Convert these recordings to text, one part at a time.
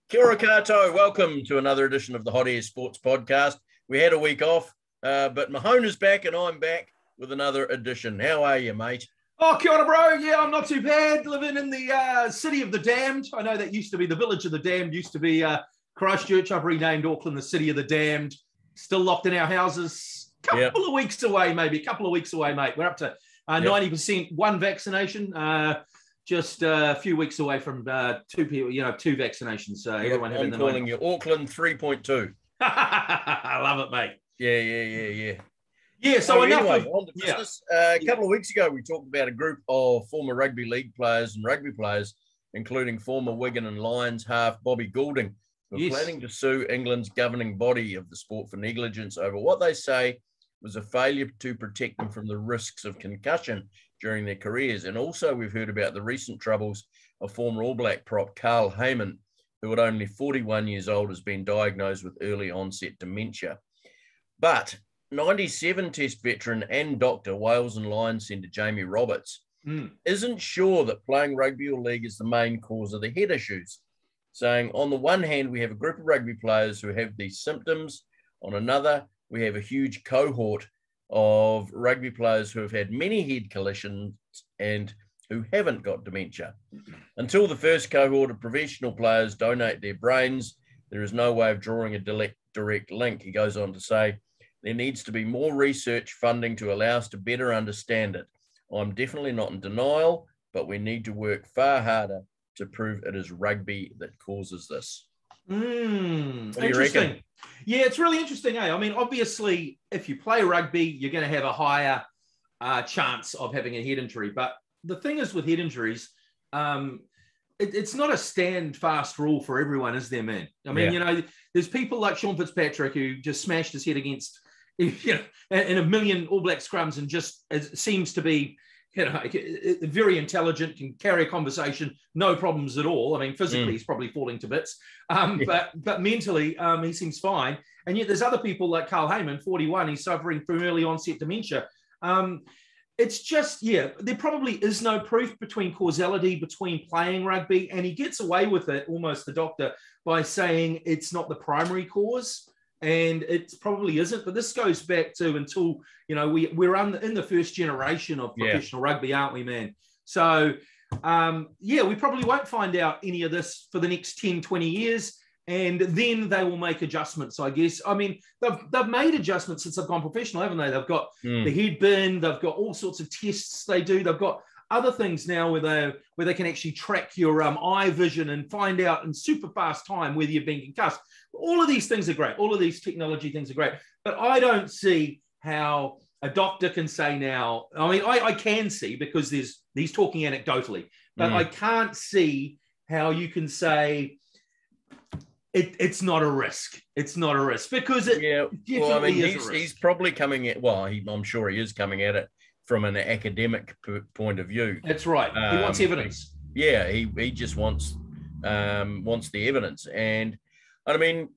Kia ora koutou. Welcome to another edition of the Hot Air Sports Podcast. We had a week off, but Mahona's back and I'm back with another edition. How are you, mate? Oh, kia ora, bro. Yeah, I'm not too bad. Living in the city of the damned. I know that used to be the village of the damned, used to be Christchurch. I've renamed Auckland the city of the damned. Still locked in our houses. Couple of weeks away, mate. We're up to 90% one vaccination. Just a few weeks away from two vaccinations. So everyone having I'm calling you Auckland 3.2. I love it, mate. Yeah. Yeah, so anyway, on to business. A couple of weeks ago, we talked about a group of former rugby league players and rugby players, including former Wigan and Lions half Bobby Goulding, who are planning to sue England's governing body of the sport for negligence over what they say was a failure to protect them from the risks of concussion during their careers. And also we've heard about the recent troubles of former All Black prop Carl Heyman, who at only 41 years old has been diagnosed with early onset dementia. But 97 Test veteran and doctor, Wales and Lions centre Jamie Roberts, isn't sure that playing rugby or league is the main cause of the head issues, saying on the one hand, we have a group of rugby players who have these symptoms. On another, we have a huge cohort of rugby players who have had many head collisions and who haven't got dementia. Until the first cohort of professional players donate their brains, there is no way of drawing a direct link. He goes on to say, there needs to be more research funding to allow us to better understand it. I'm definitely not in denial, but we need to work far harder to prove it is rugby that causes this. What do you reckon? Yeah, it's really interesting, eh? I mean, obviously, if you play rugby, you're going to have a higher chance of having a head injury. But the thing is with head injuries, it's not a stand-fast rule for everyone, is there, man? I mean, there's people like Sean Fitzpatrick who just smashed his head against, in a million All Black scrums and just seems to be, very intelligent, can carry a conversation, no problems at all. I mean, physically, he's probably falling to bits, but mentally, he seems fine. And yet there's other people like Carl Heyman, 41, he's suffering from early onset dementia. It's just, there probably is no proof between causality between playing rugby, and he gets away with it, almost the doctor, by saying it's not the primary cause. And it probably isn't, but this goes back to until, we're in the first generation of professional rugby, aren't we, man? So, we probably won't find out any of this for the next 10, 20 years. And then they will make adjustments, I guess. I mean, they've made adjustments since they've gone professional, haven't they? They've got the head bin, they've got all sorts of tests they do. They've got other things now where they can actually track your eye vision and find out in super fast time whether you've been concussed. All of these things are great. All of these technology things are great. But I don't see how a doctor can say now, I mean, I can see because he's talking anecdotally, but I can't see how you can say it's not a risk. It's not a risk because it definitely is a risk. He's probably coming at, I'm sure he is coming at it from an academic point of view. That's right. He wants evidence. He just wants the evidence. And I mean,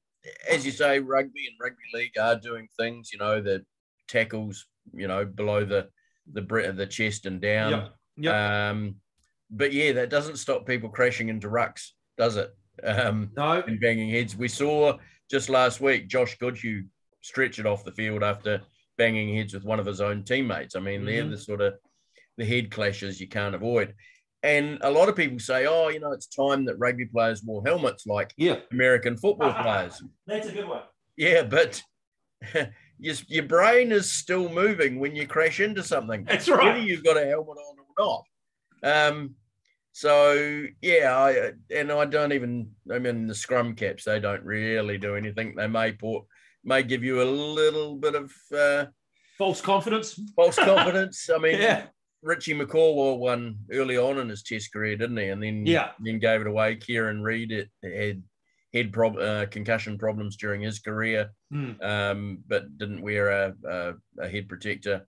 as you say, rugby and rugby league are doing things, the tackles, below the chest and down. But that doesn't stop people crashing into rucks, does it? No. And banging heads. We saw just last week Josh Goodhue stretch it off the field after banging heads with one of his own teammates. I mean, they're the sort of the head clashes you can't avoid. And a lot of people say, it's time that rugby players wore helmets like American football players. That's a good one. Yeah, but your brain is still moving when you crash into something. That's right. Whether you've got a helmet on or not. I don't even, the scrum caps, they don't really do anything. They may give you a little bit of false confidence. I mean, Richie McCaw wore one early on in his Test career, didn't he? And then gave it away. Kieran Reid had concussion problems during his career, but didn't wear a head protector.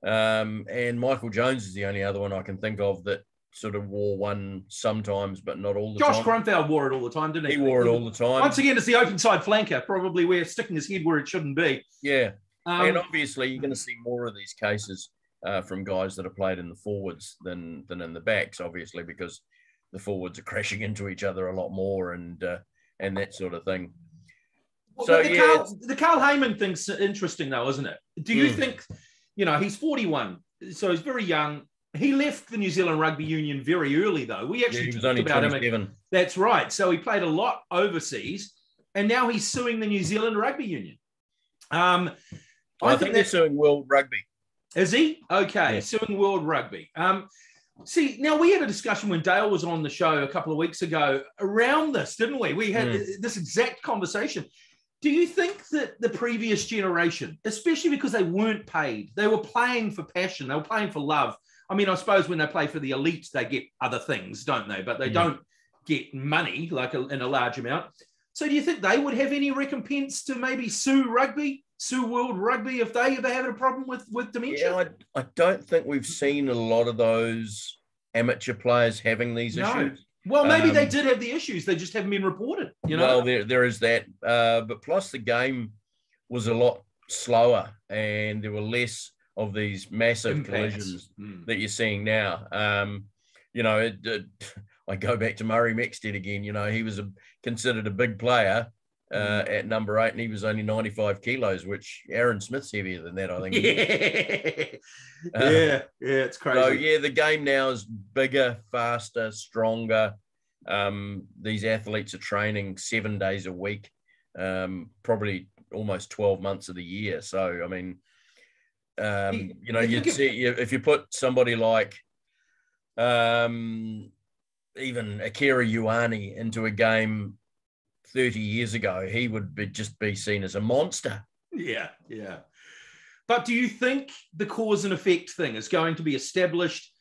And Michael Jones is the only other one I can think of that sort of wore one sometimes, but not all the time. Josh Grunfeld wore it all the time, didn't he? He wore it all the time. Once again, it's the open side flanker, probably where sticking his head where it shouldn't be. Yeah. And obviously you're going to see more of these cases from guys that have played in the forwards than in the backs, obviously, because the forwards are crashing into each other a lot more. And and that sort of thing. Well, so the Carl Heyman thing's interesting, though, isn't it? Do you think, he's 41, so he's very young. He left the New Zealand Rugby Union very early, though. We actually talked about him. That's right. So he played a lot overseas, and now he's suing the New Zealand Rugby Union. I think they're suing World Rugby. Is he? Okay, yeah. Suing World Rugby. See, now we had a discussion when Dale was on the show a couple of weeks ago around this, didn't we? We had this exact conversation. Do you think that the previous generation, especially because they weren't paid, they were playing for passion, they were playing for love? I mean, I suppose when they play for the elite, they get other things, don't they? But they don't get money in a large amount. So do you think they would have any recompense to maybe sue World Rugby if they ever had a problem with dementia? Yeah, I don't think we've seen a lot of those amateur players having these issues. Well, maybe they did have the issues. They just haven't been reported. Well, there is that. But plus the game was a lot slower and there were less of these massive collisions that you're seeing now. I go back to Murray Mexted again. He was considered a big player at number 8, and he was only 95 kilos, which Aaron Smith's heavier than that, I think. Yeah, it's crazy. So, the game now is bigger, faster, stronger. These athletes are training 7 days a week, probably almost 12 months of the year. So, I mean, you'd see if you put somebody like even Akira Ioane into a game 30 years ago, he would just be seen as a monster. Yeah. But do you think the cause and effect thing is going to be established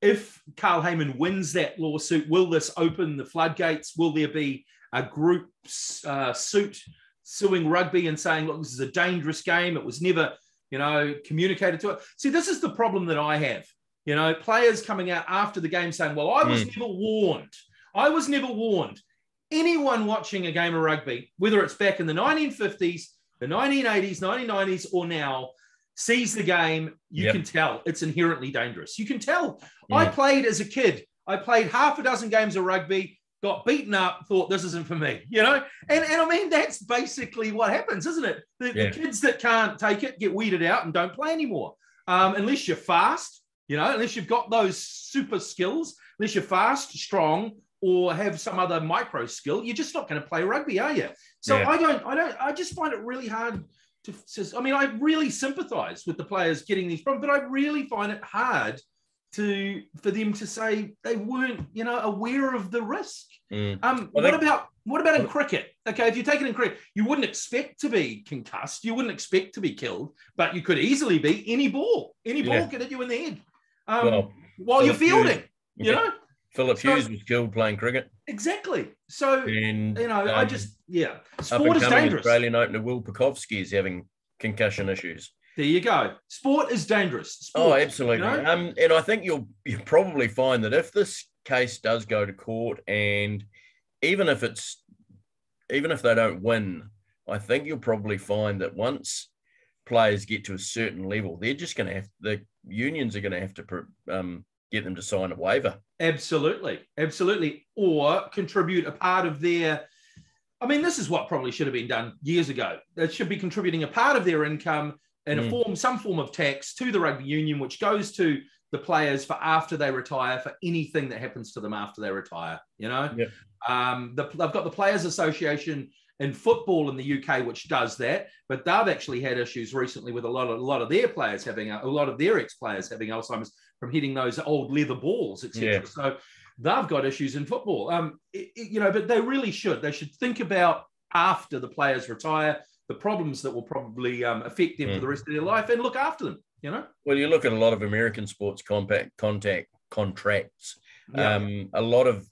if Carl Heyman wins that lawsuit? Will this open the floodgates? Will there be a group suit suing rugby and saying, look, this is a dangerous game. It was never, communicated to it. See, this is the problem that I have. Players coming out after the game saying, well, I was never warned. I was never warned. Anyone watching a game of rugby, whether it's back in the 1950s, the 1980s, 1990s, or now, sees the game, you can tell it's inherently dangerous. You can tell. I played as a kid. I played half a dozen games of rugby, got beaten up, thought this isn't for me, And I mean, that's basically what happens, isn't it? The kids that can't take it get weeded out and don't play anymore. Unless you're fast, unless you've got those super skills, unless you're fast, strong, or have some other micro skill, you're just not going to play rugby, are you? So I just find it really hard I really sympathize with the players getting these problems, but I really find it hard for them to say they weren't, aware of the risk. What about in cricket? Okay, if you take it in cricket, you wouldn't expect to be concussed, you wouldn't expect to be killed, but you could easily be any ball could hit you in the head while you're fielding, Philip Hughes was killed playing cricket. Exactly. So, sport is dangerous. Australian opener Will Pukovsky is having concussion issues. There you go. Sport is dangerous. Sport, absolutely. And I think you'll probably find that if this case does go to court, and even if they don't win, I think you'll probably find that once players get to a certain level, they're just going to have, the unions are going to have to get them to sign a waiver. Absolutely. Or contribute a part of their, this is what probably should have been done years ago. They should be contributing a part of their income in some form of tax to the rugby union, which goes to the players for after they retire, for anything that happens to them after they retire, They've got the Players Association in football in the UK, which does that, but they've actually had issues recently with a lot of their players having a lot of their ex-players having Alzheimer's from hitting those old leather balls, etc. So they've got issues in football, but they really should. They should think about after the players retire, the problems that will probably affect them for the rest of their life, and look after them. Well, you look at a lot of American sports contracts. A lot of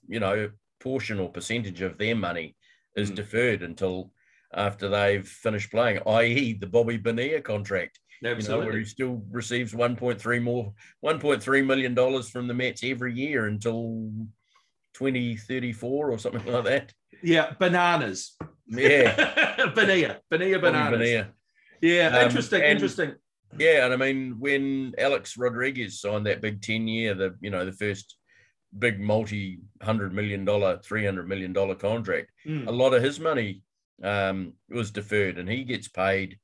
portion or percentage of their money is deferred until after they've finished playing, i.e. the Bobby Bonilla contract, where he still receives $1.3 million from the Mets every year until 2034 or something like that. Yeah, bananas. Yeah. Bonilla bananas. Bonilla. Yeah, interesting. Yeah, and when Alex Rodriguez signed that big 10-year, the first big multi-$100 million, $300 million contract. A lot of his money was deferred, and he gets paid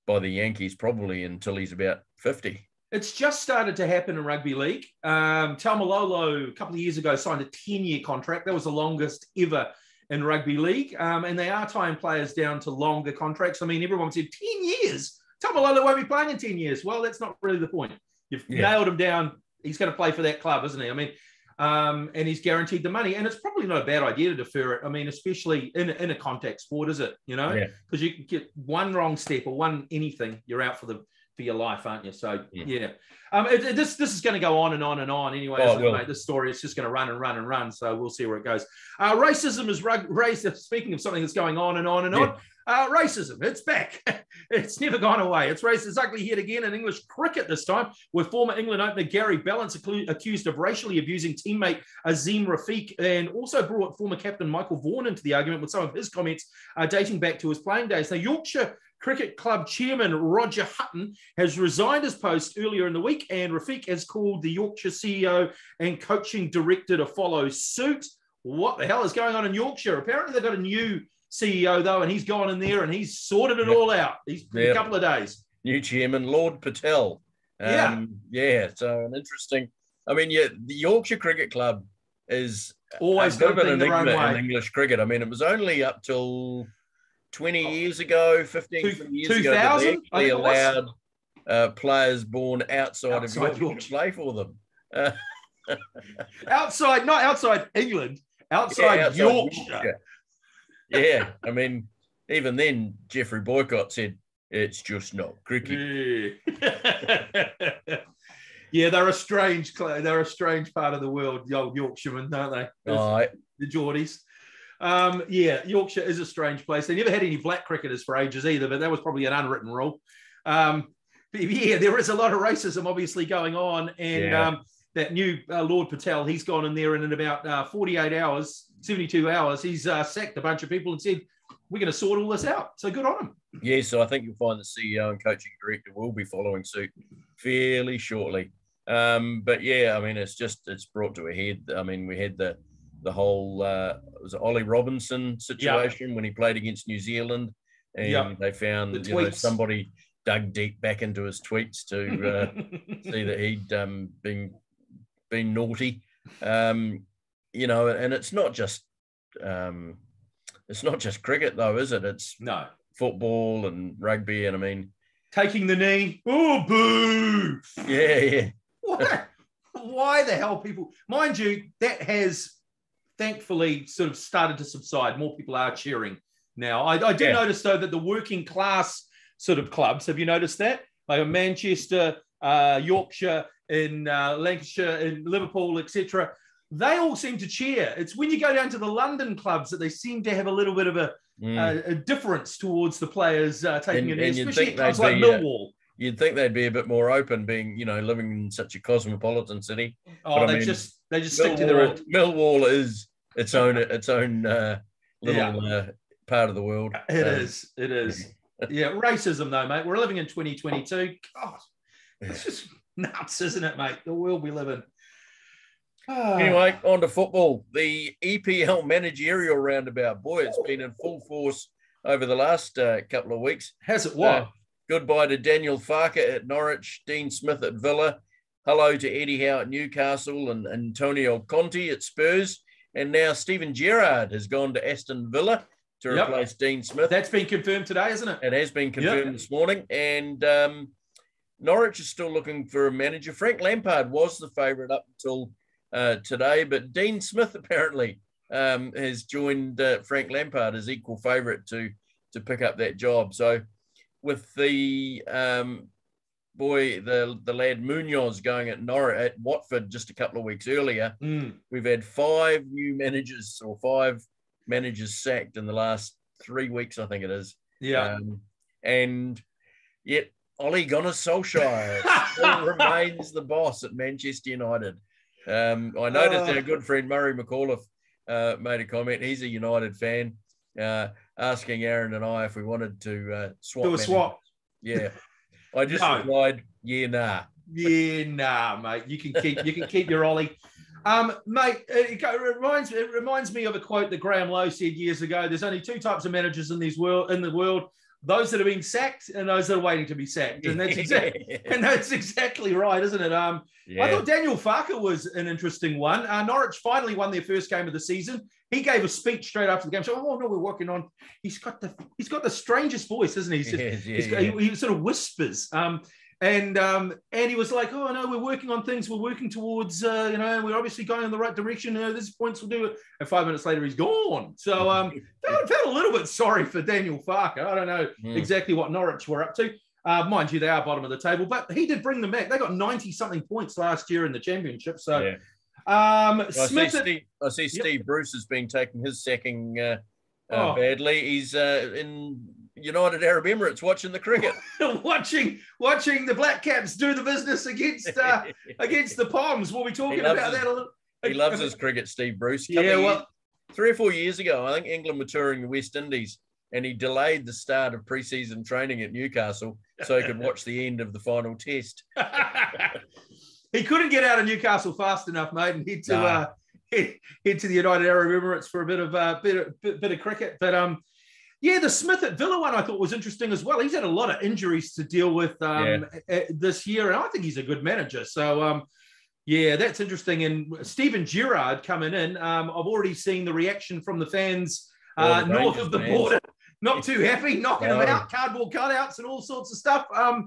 by the Yankees probably until he's about 50. It's just started to happen in rugby league. Taumalolo, a couple of years ago, signed a 10-year contract. That was the longest ever in rugby league. And they are tying players down to longer contracts. I mean, everyone said 10 years. Taumalolo won't be playing in 10 years. Well, that's not really the point. You've nailed him down. He's going to play for that club, isn't he? I mean, and he's guaranteed the money. And it's probably not a bad idea to defer it. I mean, especially in a contact sport, is it? You know, because you can get one wrong step or one anything, you're out for your life, aren't you? So this is going to go on and on and on anyway, isn't it, mate? This story is just going to run and run and run. So we'll see where it goes. Racism is raised. Speaking of something that's going on and on and on, racism, it's back. It's never gone away. It's raised its ugly head again in English cricket this time, with former England opener Gary Ballance accused of racially abusing teammate Azim Rafiq, and also brought former captain Michael Vaughan into the argument with some of his comments dating back to his playing days. Now, Yorkshire Cricket Club chairman Roger Hutton has resigned his post earlier in the week, and Rafiq has called the Yorkshire CEO and coaching director to follow suit. What the hell is going on in Yorkshire? Apparently they've got a new CEO, though, and he's gone in there and he's sorted it all out. He's a couple of days. New chairman, Lord Patel. So an interesting... I mean, the Yorkshire Cricket Club is always been an enigma in English cricket. I mean, it was only up till 20 years ago, 20 years ago, that they actually allowed players born outside of Yorkshire to play for them. Not outside England, outside Yorkshire. Yeah, I mean, even then, Jeffrey Boycott said, it's just not cricket. Yeah, they're a strange part of the world, the old Yorkshiremen, don't they? The Geordies. Yorkshire is a strange place. They never had any black cricketers for ages either, but that was probably an unwritten rule. But there is a lot of racism obviously going on, and that new Lord Patel, he's gone in there, and in about 48 hours, 72 hours, he's sacked a bunch of people and said, we're going to sort all this out. So good on him. Yeah, so I think you'll find the CEO and coaching director will be following suit fairly shortly. But yeah, I mean, it's brought to a head. I mean, we had the whole was it Ollie Robinson situation when he played against New Zealand, and they found somebody dug deep back into his tweets to see that he'd been naughty. And it's not just cricket though, is it? It's football and rugby, and I mean, taking the knee. Oh, boo! Yeah. Why the hell people? Mind you, that has thankfully sort of started to subside. More people are cheering now. I did notice though that the working class sort of clubs, have you noticed that? Like Manchester, Yorkshire, in Lancashire, in Liverpool, etc. They all seem to cheer. It's when you go down to the London clubs that they seem to have a little bit of a difference towards the players taking it, especially clubs like Millwall. You'd think they'd be a bit more open, being living in such a cosmopolitan city. Oh, they just stick to their own. Millwall is its own little part of the world. It is. Yeah, racism though, mate. We're living in 2022. God, it's just nuts, isn't it, mate? The world we live in. Anyway, on to football. The EPL managerial roundabout. Boy, it's been in full force over the last couple of weeks. Has it? What? Goodbye to Daniel Farke at Norwich, Dean Smith at Villa. Hello to Eddie Howe at Newcastle and Antonio Conte at Spurs. And now Stephen Gerrard has gone to Aston Villa to replace Dean Smith. That's been confirmed today, isn't it? It has been confirmed this morning. And Norwich is still looking for a manager. Frank Lampard was the favourite up until today, but Dean Smith apparently has joined Frank Lampard as equal favourite to pick up that job. So with the the lad Munoz going at Watford just a couple of weeks earlier, we've had 5 managers sacked in the last 3 weeks, I think it is. Yeah. And yet Ole Gunnar Solskjaer still remains the boss at Manchester United. I noticed our good friend Murray McAuliffe made a comment. He's a United fan, asking Aaron and I if we wanted to swap. Do a swap. Yeah. I just replied, nah. Yeah, nah, mate. You can keep your Ollie. Mate, it reminds me of a quote that Graham Lowe said years ago. There's only two types of managers in the world: those that are being sacked and those that are waiting to be sacked. And that's exactly right, isn't it? I thought Daniel Farke was an interesting one. Norwich finally won their first game of the season. He gave a speech straight after the game. So, oh no, we're working on. He's got the strangest voice, isn't he? He sort of whispers. And he was like, oh no, we're working on things. We're working towards, we're obviously going in the right direction. This points will do it. And 5 minutes later, he's gone. So I felt a little bit sorry for Daniel Farke. I don't know exactly what Norwich were up to. Mind you, they are bottom of the table, but he did bring them back. They got 90-something points last year in the championship. So I see Steve Bruce has been taking his sacking badly. He's in United Arab Emirates watching the cricket. watching the Black Caps do the business against the Poms. We'll be talking about that a little. He loves his cricket, Steve Bruce. 3 or 4 years ago, I think England were touring the West Indies, and he delayed the start of pre-season training at Newcastle so he could watch the end of the final test. He couldn't get out of Newcastle fast enough, mate, and head to the United Arab Emirates for a bit of cricket. But the Smith at Villa one I thought was interesting as well. He's had a lot of injuries to deal with this year, and I think he's a good manager. So that's interesting. And Stephen Gerrard coming in, I've already seen the reaction from the fans north of the border. Not too happy, knocking them out, cardboard cutouts and all sorts of stuff. I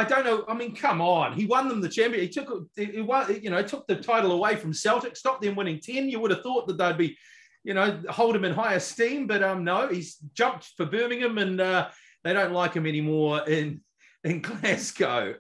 don't know. I mean, come on. He won them the champion. He took the title away from Celtic, stopped them winning 10. You would have thought that they'd be, hold him in high esteem, but no, he's jumped for Birmingham, and they don't like him anymore in Glasgow.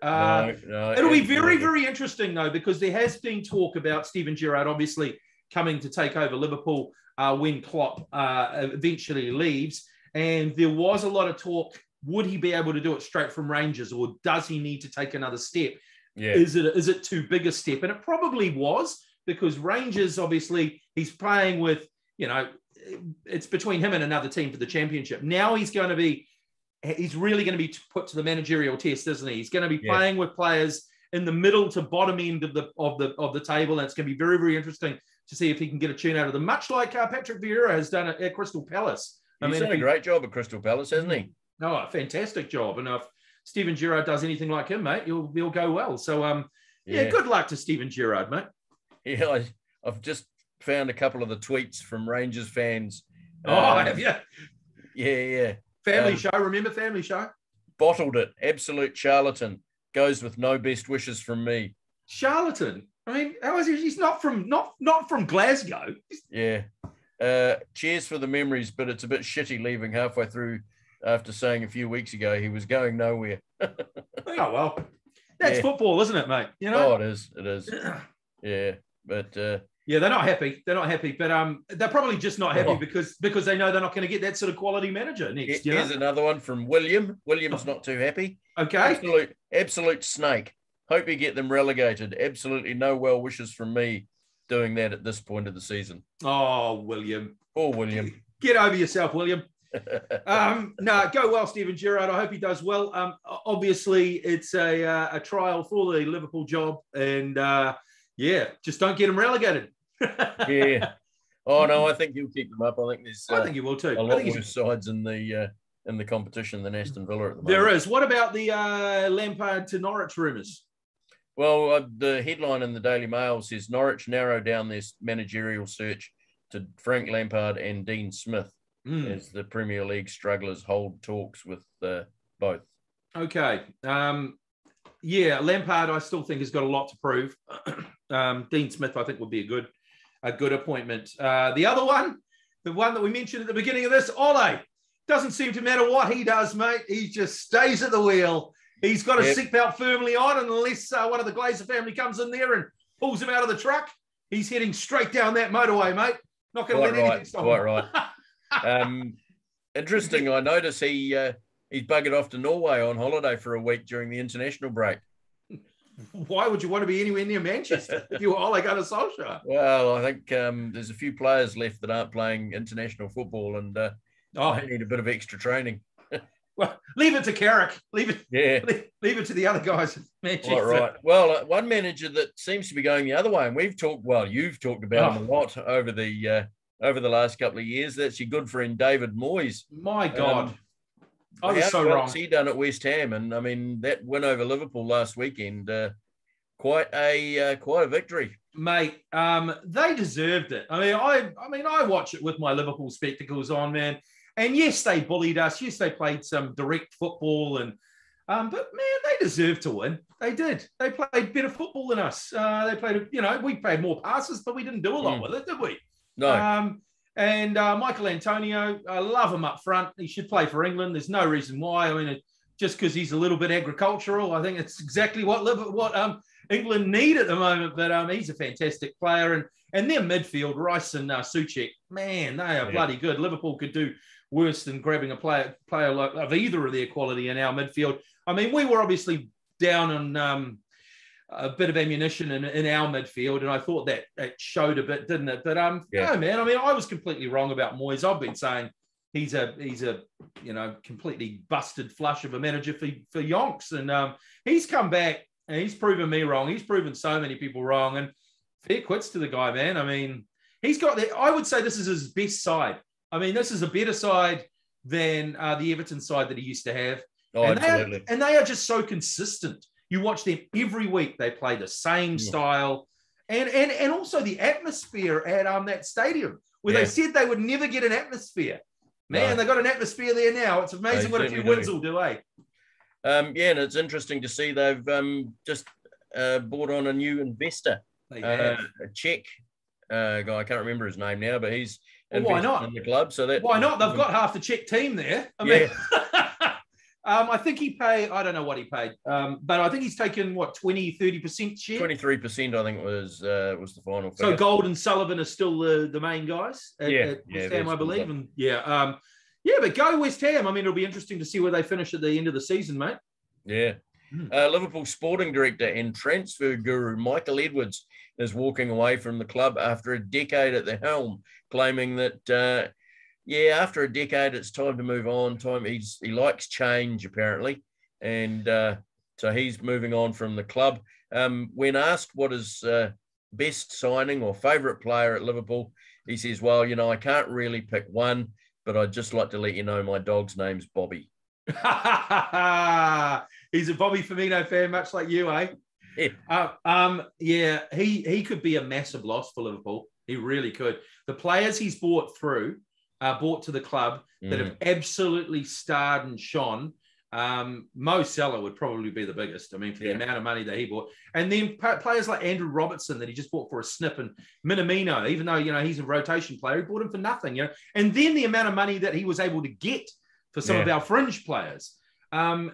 It'll be very, very interesting though, because there has been talk about Stephen Girard obviously coming to take over Liverpool when Klopp eventually leaves. And there was a lot of talk, would he be able to do it straight from Rangers, or does he need to take another step? Yeah. Is it too big a step? And it probably was, because Rangers, obviously, he's playing with, it's between him and another team for the championship. Now he's really going to be put to the managerial test, isn't he? He's going to be playing with players in the middle to bottom end of the table, and it's going to be very, very interesting to see if he can get a tune out of them, much like Patrick Vieira has done at Crystal Palace. He's done a great job at Crystal Palace, hasn't he? Oh, a fantastic job. And if Stephen Girard does anything like him, mate, he'll go well. So, good luck to Stephen Girard, mate. Yeah, I've just found a couple of the tweets from Rangers fans. Have you? Yeah. Family show, remember Family Show? Bottled it. Absolute charlatan. Goes with no best wishes from me. Charlatan? I mean, how is he? He's not from Glasgow. Yeah. Cheers for the memories, but it's a bit shitty leaving halfway through after saying a few weeks ago he was going nowhere. Oh, well. That's football, isn't it, mate? Oh, it is. It is. Yeah. But they're not happy. They're not happy. But they're probably just not happy because they know they're not going to get that sort of quality manager next. Here's another one from William. William's not too happy. Okay. Absolute snake. Hope you get them relegated. Absolutely no well wishes from me doing that at this point of the season. Oh, William. Poor William. Get over yourself, William. Go well, Stephen Gerrard. I hope he does well. Obviously, it's a trial for the Liverpool job, and just don't get him relegated. Yeah. Oh no, I think he'll keep them up. I think he will too. A lot worse sides in the competition than Aston Villa at the moment. There is. What about the Lampard to Norwich rumours? Well, the headline in the Daily Mail says Norwich narrow down their managerial search to Frank Lampard and Dean Smith as the Premier League strugglers hold talks with both. Okay. Lampard, I still think, has got a lot to prove. Dean Smith, I think, would be a good appointment. The other one, the one that we mentioned at the beginning of this, Ole. Doesn't seem to matter what he does, mate. He just stays at the wheel. He's got his seatbelt firmly on, and unless one of the Glazer family comes in there and pulls him out of the truck, he's heading straight down that motorway, mate. Not going to let anything stop him. Quite right. Interesting. I notice he's buggered off to Norway on holiday for a week during the international break. Why would you want to be anywhere near Manchester if you were Ole Gunnar Solskjaer? Well, I think there's a few players left that aren't playing international football, and they need a bit of extra training. Well, leave it to Carrick. Leave it. Yeah. Leave it to the other guys. All right. Well, one manager that seems to be going the other way, and you've talked about him a lot over the last couple of years. That's your good friend David Moyes. My God, I was how so well wrong. has he done at West Ham? And I mean, that win over Liverpool last weekend, quite a victory, mate. They deserved it. I mean, I watch it with my Liverpool spectacles on, man. And yes, they bullied us. Yes, they played some direct football, but man, they deserved to win. They did. They played better football than us. They played, we played more passes, but we didn't do a lot with it, did we? No. And Michael Antonio, I love him up front. He should play for England. There's no reason why. I mean, just because he's a little bit agricultural, I think it's exactly what England need at the moment. But he's a fantastic player. And their midfield, Rice and Souček, man, they are bloody good. Liverpool could do worse than grabbing a player like of either of their quality in our midfield. I mean, we were obviously down on a bit of ammunition in our midfield, and I thought that showed a bit, didn't it? But no, man. I mean, I was completely wrong about Moyes. I've been saying he's a completely busted flush of a manager for yonks, and he's come back and he's proven me wrong. He's proven so many people wrong, and fair quits to the guy, man. I mean, he's got. I would say this is his best side. I mean, this is a better side than the Everton side that he used to have. Oh, absolutely. They are just so consistent. You watch them every week. They play the same style. And also the atmosphere at that stadium where they said they would never get an atmosphere. Man, they got an atmosphere there now. It's amazing what a few wins will do, eh? And it's interesting to see they've just brought on a new investor, a Czech guy. I can't remember his name now, but he's why not in the club. So that why not? They've got half the Czech team there. I mean, I think he paid, I don't know what he paid, but I think he's taken, 20-30% share? 23%, I think, was the final So figure. Gold and Sullivan are still the main guys at West Ham, I believe. And but go West Ham. I mean, it'll be interesting to see where they finish at the end of the season, mate. Yeah. Liverpool sporting director and transfer guru Michael Edwards is walking away from the club after a decade at the helm, claiming that after a decade, it's time to move on. He likes change, apparently. And so he's moving on from the club. When asked what his best signing or favourite player at Liverpool, he says, well, I can't really pick one, but I'd just like to let you know my dog's name's Bobby. He's a Bobby Firmino fan, much like you, eh? Yeah. He could be a massive loss for Liverpool. He really could. The players he's brought to the club that have absolutely starred and shone. Mo Salah would probably be the biggest. I mean, for the amount of money that he bought. And then players like Andrew Robertson that he just bought for a snip, and Minamino, even though, he's a rotation player, he bought him for nothing, And then the amount of money that he was able to get for some of our fringe players.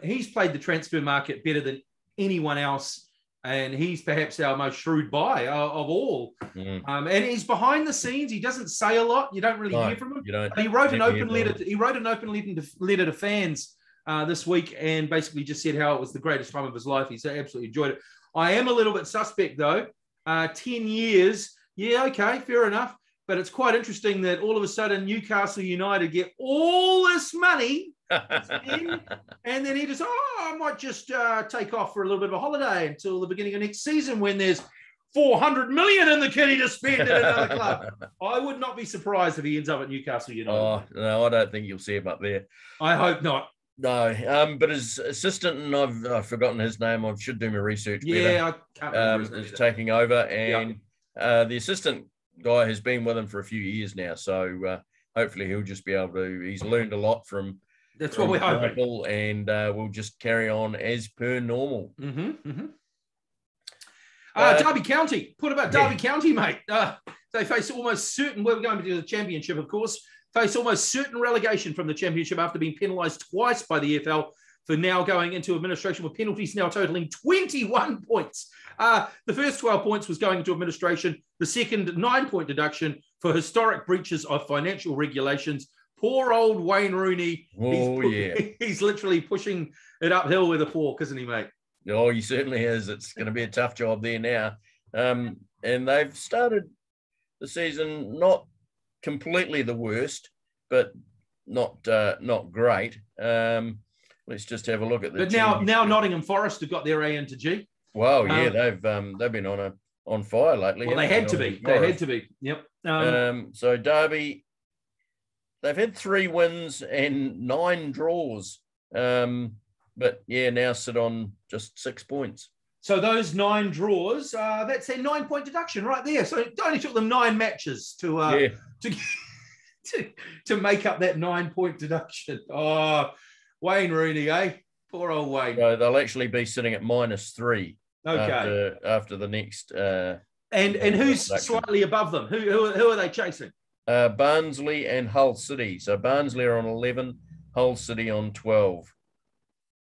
He's played the transfer market better than anyone else. And he's perhaps our most shrewd buy of all. And he's behind the scenes. He doesn't say a lot. You don't really hear from him. He wrote an open letter. He wrote an open letter to fans this week, and basically just said how it was the greatest time of his life. He absolutely enjoyed it. I am a little bit suspect though. 10 years. Yeah, okay, fair enough. But it's quite interesting that all of a sudden Newcastle United get all this money. And then he just, I might just take off for a little bit of a holiday until the beginning of next season when there's 400 million in the kitty to spend at another club. I would not be surprised if he ends up at Newcastle United. Oh, no, I don't think you'll see him up there. I hope not. No, but his assistant, and I've forgotten his name. I should do my research better. Yeah, I can't remember is taking over, and the assistant guy has been with him for a few years now, so hopefully he'll just be able to. He's learned a lot from. That's what we're hoping, and we'll just carry on as per normal. Derby County. What about Derby County, mate? They face almost certain. We're going to the championship, of course. Face almost certain relegation from the championship after being penalised twice by the EFL for now going into administration with penalties now totaling 21 points. The first 12 points was going into administration. The second 9-point deduction for historic breaches of financial regulations. Poor old Wayne Rooney. He's literally pushing it uphill with a fork, isn't he, mate? Oh, he certainly is. It's going to be a tough job there now. And they've started the season not completely the worst, but not great. Let's just have a look at the. But now Nottingham Forest have got their A into G. Well, yeah, they've been on fire lately. Well, they had to be. They had to be. Yep. So Derby, they've had 3 wins and 9 draws. But yeah, now sit on just 6 points. So those 9 draws, that's their 9-point deduction right there. So it only took them 9 matches to make up that 9-point deduction. Oh, Wayne Rooney, eh? Poor old Wayne. So they'll actually be sitting at -3. Okay. After the next. And who's slightly above them? Who are they chasing? Barnsley and Hull City. So Barnsley are on 11, Hull City on 12.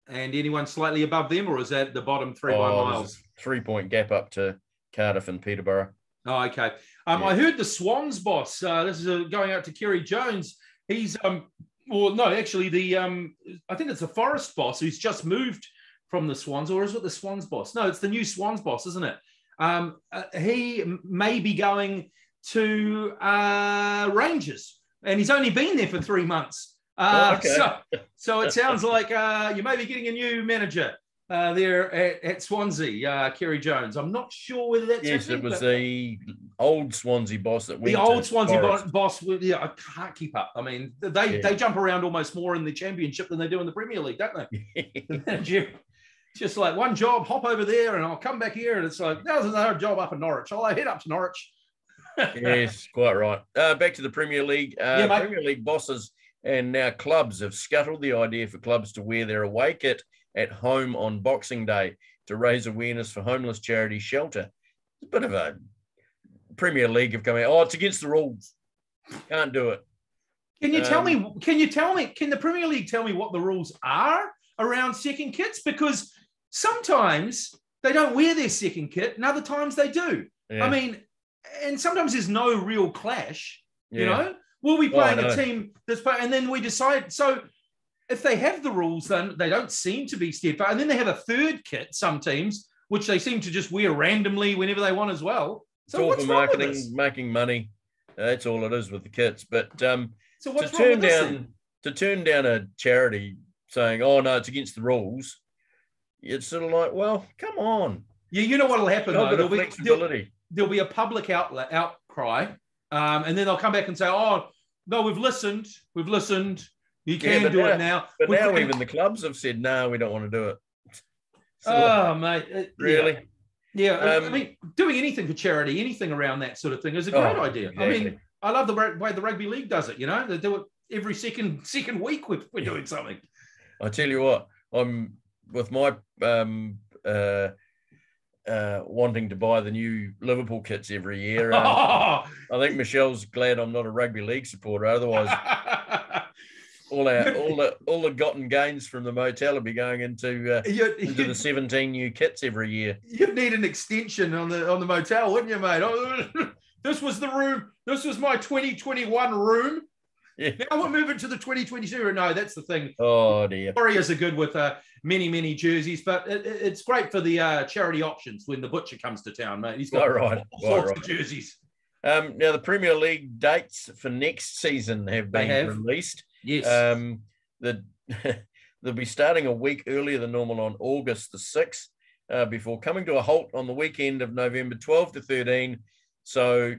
And anyone slightly above them, or is that the bottom 3 by miles? 3-point gap up to Cardiff and Peterborough. Oh, okay. I heard the Swans boss. This is going out to Kerry Jones. He's I think it's the Forest boss who's just moved from the Swans, or is it the Swans boss? No, it's the new Swans boss, isn't it? He may be going to Rangers, and he's only been there for 3 months. Okay. So it sounds like you may be getting a new manager there at Swansea, Kerry Jones. I'm not sure whether that's it was the old Swansea boss that went. The old Swansea boss. Yeah, I can't keep up. I mean, they jump around almost more in the Championship than they do in the Premier League, don't they? The manager, just like one job, hop over there, and I'll come back here, and it's like there's another job up in Norwich. I'll head up to Norwich. Yes, quite right. Back to the Premier League. Premier League bosses and now clubs have scuttled the idea for clubs to wear their away kit at home on Boxing Day to raise awareness for homeless charity Shelter. It's a bit of a Premier League have come out. Oh, it's against the rules. Can't do it. Can you tell me? Can the Premier League tell me what the rules are around second kits? Because sometimes they don't wear their second kit, and other times they do. Yeah. I mean, and sometimes there's no real clash. Yeah. You know, we'll be playing a team that's playing, and then we decide. So if they have the rules, then they don't seem to be steadfast. And then they have a third kit, some teams, which they seem to just wear randomly whenever they want as well. So it's all what's for marketing, making money. That's all it is with the kits. But so what's wrong with this? To turn down a charity saying, "Oh no, it's against the rules," it's sort of like, well, come on. Yeah, you know what'll happen though. There'll be a public outcry, and then they'll come back and say, "Oh no, we've listened. You can do it now." But now even the clubs have said, "No, we don't want to do it." So, mate, really? Yeah, I mean, doing anything for charity, anything around that sort of thing is a great idea. Exactly. I mean, I love the way the Rugby League does it. You know, they do it every second week. We're doing something. I tell you what, I'm with my wanting to buy the new Liverpool kits every year. I think Michelle's glad I'm not a Rugby League supporter. Otherwise, all the gotten gains from the motel will be going into the 17 new kits every year. You'd need an extension on the motel, wouldn't you, mate? This was the room. This was my 2021 room. Yeah. Now we're moving to the 2022. No, that's the thing. Oh dear. Warriors are good with many jerseys, but it's great for the charity options when the butcher comes to town, mate. He's got all sorts of jerseys. Now the Premier League dates for next season have been released. Yes. They'll be starting a week earlier than normal on August the 6th, before coming to a halt on the weekend of November 12 to 13, so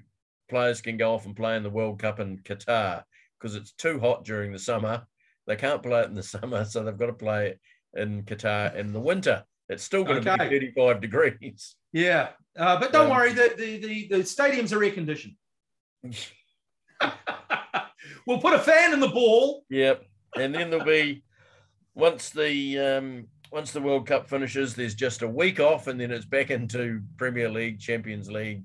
players can go off and play in the World Cup in Qatar, because it's too hot during the summer. They can't play it in the summer, so they've got to play it in Qatar in the winter. It's still going to be 35 degrees. Yeah, but don't worry, the stadiums are air-conditioned. We'll put a fan in the ball. Yep. And then there'll be, once the World Cup finishes, there's just a week off, and then it's back into Premier League, Champions League,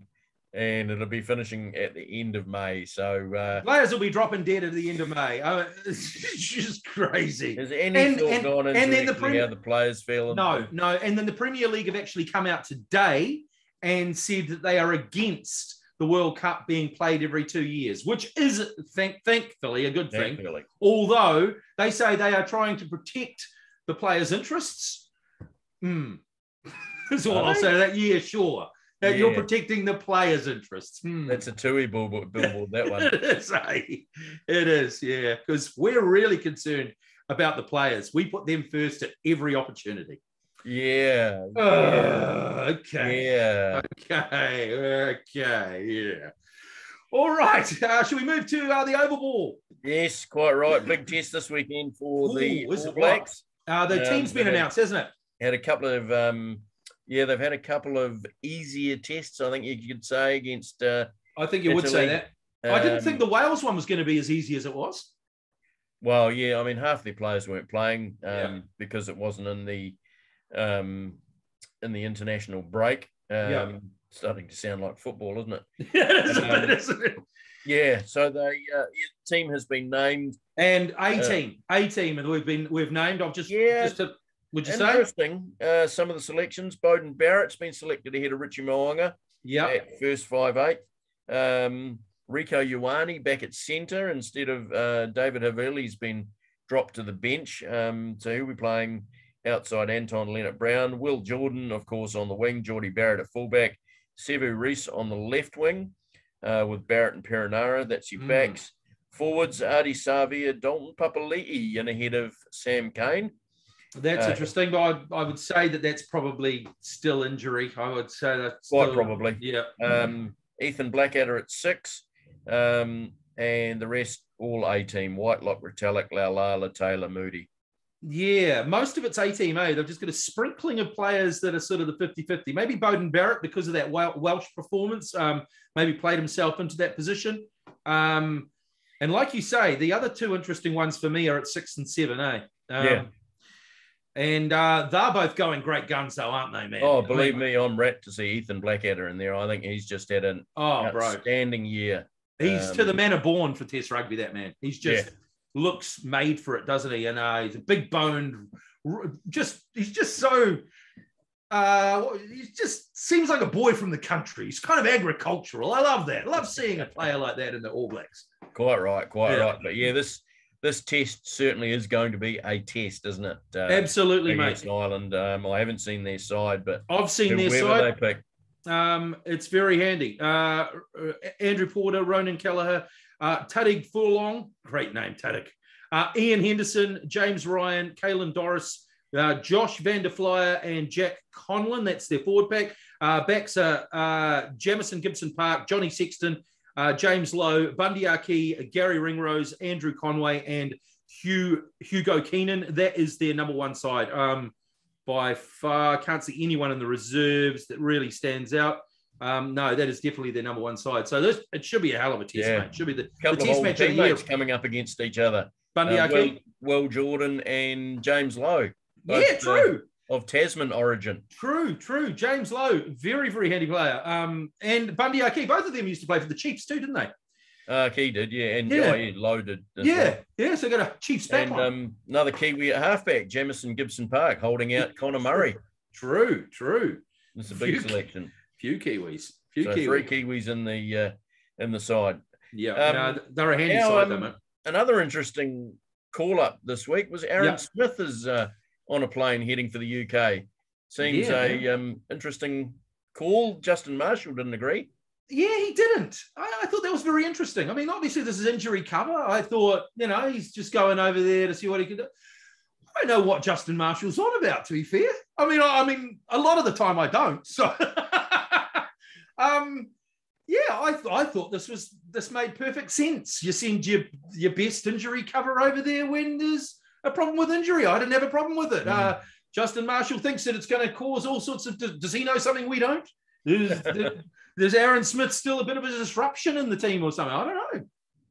and it'll be finishing at the end of May. So players will be dropping dead at the end of May. It's just crazy. Has any thought gone into how the players feel? No. And then the Premier League have actually come out today and said that they are against the World Cup being played every 2 years, which is thankfully a good thing. Although they say they are trying to protect the players' interests. That's all I'll say to that. Yeah, sure. That you're protecting the players' interests. That's a TUI billboard, that one. It is, yeah, because we're really concerned about the players. We put them first at every opportunity. Yeah. Okay. Yeah. Okay. Yeah. All right. Should we move to the oval ball? Yes, quite right. Big test this weekend for the All Blacks. The team's been announced, hasn't it? Had a couple of they've had a couple of easier tests, I think you could say, against I think you would say that. I didn't think the Wales one was going to be as easy as it was. Well, yeah, I mean, half their players weren't playing because it wasn't in the international break. Starting to sound like football, isn't it? Yeah, isn't it? Yeah, so the team has been named, and a team, and we've named. Would you say? Interesting. Some of the selections. Beauden Barrett's been selected ahead of Richie Mo'unga. Yeah, at first 5'8". Rieko Ioane back at centre instead of David Havili's been dropped to the bench. So he'll be playing outside Anton Leonard-Brown. Will Jordan, of course, on the wing. Geordie Barrett at fullback. Sevu Reece on the left wing with Barrett and Perinara. That's your backs. Forwards, Adi Savia, Dalton Papali'i in ahead of Sam Cane. That's interesting, but I would say that's probably still injury. I would say that's quite probably. Yeah. Ethan Blackadder at 6. And the rest all A-team. Whitelock, Retallick, Laulala, Taylor, Moody. Yeah, most of it's A-team, eh? They've just got a sprinkling of players that are sort of the 50-50. Maybe Beauden Barrett, because of that Welsh performance, maybe played himself into that position. And like you say, the other two interesting ones for me are at 6 and 7, eh? And they're both going great guns, though, aren't they, man? Oh, believe me, I'm rapt to see Ethan Blackadder in there. I think he's just had an outstanding year. He's to the manner born for Test rugby, that man. He's just looks made for it, doesn't he? And he's a big boned, he's just so, he just seems like a boy from the country. He's kind of agricultural. I love that. I love seeing a player like that in the All Blacks. Quite right. But yeah, this test certainly is going to be a test, isn't it? Absolutely, against mate. Ireland. I haven't seen their side, but I've seen their side. They pick. It's very handy. Andrew Porter, Ronan Kelleher, Taddig Furlong, great name, Taddig. Ian Henderson, James Ryan, Caelan Doris, Josh van der Flyer, and Jack Conlon. That's their forward pack. Backs are Jamison Gibson Park, Johnny Sexton, James Lowe, Bundy Aki, Gary Ringrose, Andrew Conway, and Hugo Keenan. That is their number one side. By far, can't see anyone in the reserves that really stands out. No, that is definitely their number one side. So it should be a hell of a test, mate. It should be the test match of the year. Coming up against each other. Bundy Aki, Will Jordan and James Lowe. Yeah, true. Of Tasman origin. True. James Lowe, very, very handy player. And Bundy Aki, both of them used to play for the Chiefs too, didn't they? He did, yeah. And Lowe did. So got a Chiefs back and another Kiwi at halfback, Jamison Gibson Park, holding out Connor Murray. True. It's a big selection. Few Kiwis. Three Kiwis in the side. Yeah, they're a handy side, though, mate. Another interesting call-up this week was Aaron Smith is on a plane heading for the UK. Seems interesting call. Justin Marshall didn't agree. Yeah, he didn't. I thought that was very interesting. I mean, obviously this is injury cover. I thought, he's just going over there to see what he can do. I don't know what Justin Marshall's on about, to be fair. I mean, a lot of the time I don't. So, I thought this made perfect sense. You send your best injury cover over there when there's a problem with injury. I didn't have a problem with it. Justin Marshall thinks that it's going to cause all sorts of. Does he know something we don't? There's Aaron Smith still a bit of a disruption in the team or something? I don't know.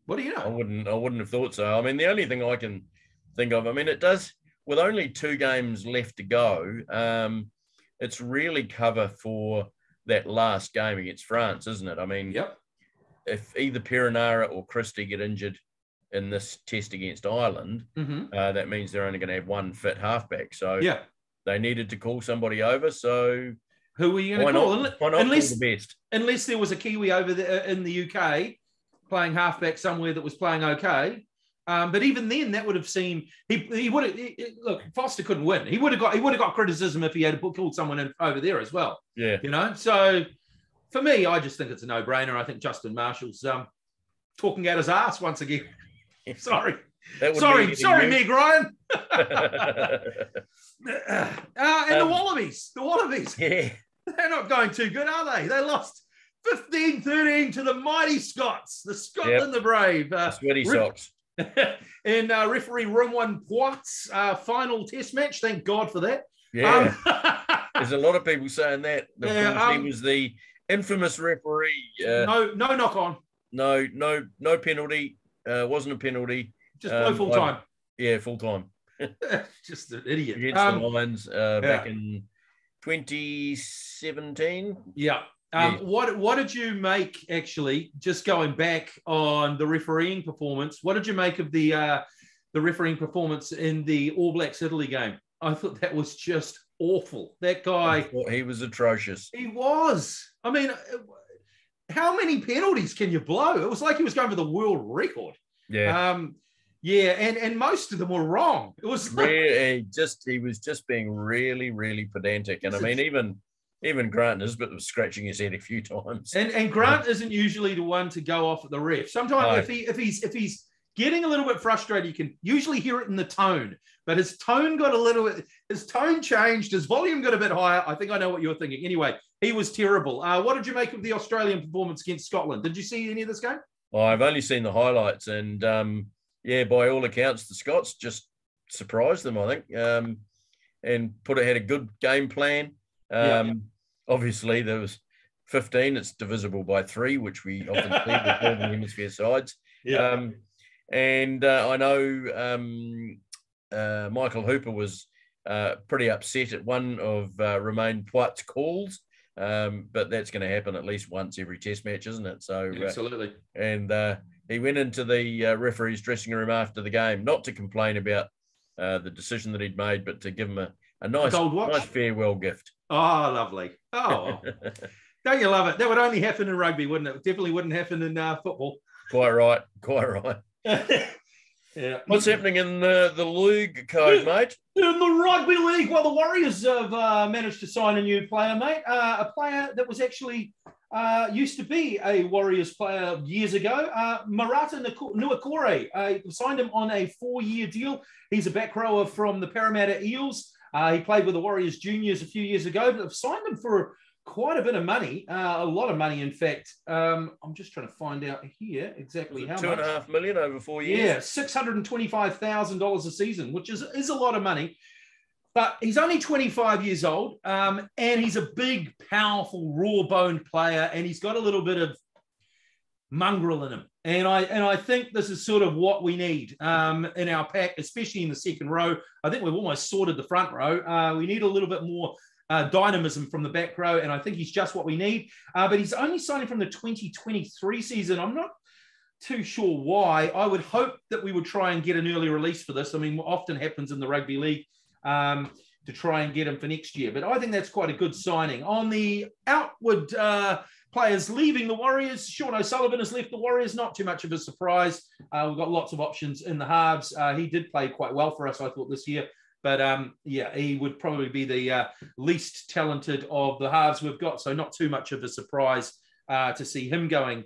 What do you know? I wouldn't have thought so. I mean, the only thing I can think of. I mean, it does with only 2 games left to go. It's really cover for that last game against France, isn't it? I mean, if either Perinara or Christie get injured in this test against Ireland, that means they're only going to have one fit halfback. So they needed to call somebody over. So who are you going to call? Unless there was a Kiwi over there in the UK playing halfback somewhere that was playing okay. But even then, that would have seemed he would have look. Foster couldn't win. He would have got criticism if he had called someone over there as well. Yeah, So for me, I just think it's a no-brainer. I think Justin Marshall's talking out his ass once again. Sorry. Sorry, Meg Ryan. And the Wallabies. Yeah. They're not going too good, are they? They lost 15-13 to the mighty Scots, the Scotland the Brave. Sweaty socks. And referee Rimwan Poit's final test match. Thank God for that. Yeah. There's a lot of people saying that. He was the infamous referee. No knock on. No penalty. Wasn't a penalty. Just blow full time. Yeah, full time. Just an idiot. Against the Lions back in 2017. Yeah. What did you make, actually, just going back on the refereeing performance, what did you make of the refereeing performance in the All Blacks Italy game? I thought that was just awful. That guy... He was atrocious. He was. I mean, how many penalties can you blow? It was like he was going for the world record. Yeah. And most of them were wrong. It was really, he was just being really, really pedantic. And I mean, even Grant Nisbet was scratching his head a few times. And Grant isn't usually the one to go off at the ref. Sometimes if he's getting a little bit frustrated, you can usually hear it in the tone. But his tone changed, his volume got a bit higher. I think I know what you're thinking. Anyway, he was terrible. What did you make of the Australian performance against Scotland? Did you see any of this game? Oh, I've only seen the highlights, and by all accounts, the Scots just surprised them, I think, and had a good game plan. Obviously, there was 15. It's divisible by 3, which we often see with Northern Hemisphere sides. Yeah. I know Michael Hooper was pretty upset at one of Romain Poit's calls. But that's going to happen at least once every test match, isn't it? So absolutely. And he went into the referee's dressing room after the game, not to complain about the decision that he'd made, but to give him a nice farewell gift. Oh, lovely. Oh, don't you love it? That would only happen in rugby, wouldn't it? Definitely wouldn't happen in football. Quite right. Yeah. What's happening in the league code, mate? In the rugby league, well, the Warriors have managed to sign a new player, mate. A player that was actually used to be a Warriors player years ago. Marata Nuakore signed him on a 4-year deal. He's a back rower from the Parramatta Eels. He played with the Warriors juniors a few years ago, but they've signed him for quite a bit of money, a lot of money, in fact. I'm just trying to find out here exactly how much. $2.5 million over 4 years. Yeah, $625,000 a season, which is a lot of money. But he's only 25 years old, and he's a big, powerful, raw-boned player, and he's got a little bit of mongrel in him. And I think this is sort of what we need in our pack, especially in the second row. I think we've almost sorted the front row. We need a little bit more dynamism from the back row, and I think he's just what we need. But he's only signing from the 2023 season. I'm not too sure why. I would hope that we would try and get an early release for this. I mean, what often happens in the rugby league to try and get him for next year. But I think that's quite a good signing. On the outward players leaving the Warriors, Sean O'Sullivan has left the Warriors. Not too much of a surprise. We've got lots of options in the halves. He did play quite well for us, I thought, this year. But, he would probably be the least talented of the halves we've got. So not too much of a surprise to see him going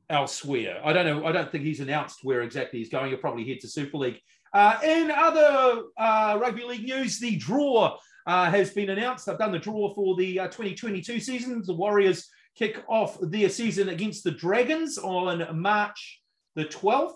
elsewhere. I don't know. I don't think he's announced where exactly he's going. He'll probably head to Super League. In other rugby league news, the draw has been announced. I've done the draw for the 2022 season. The Warriors kick off their season against the Dragons on March the 12th.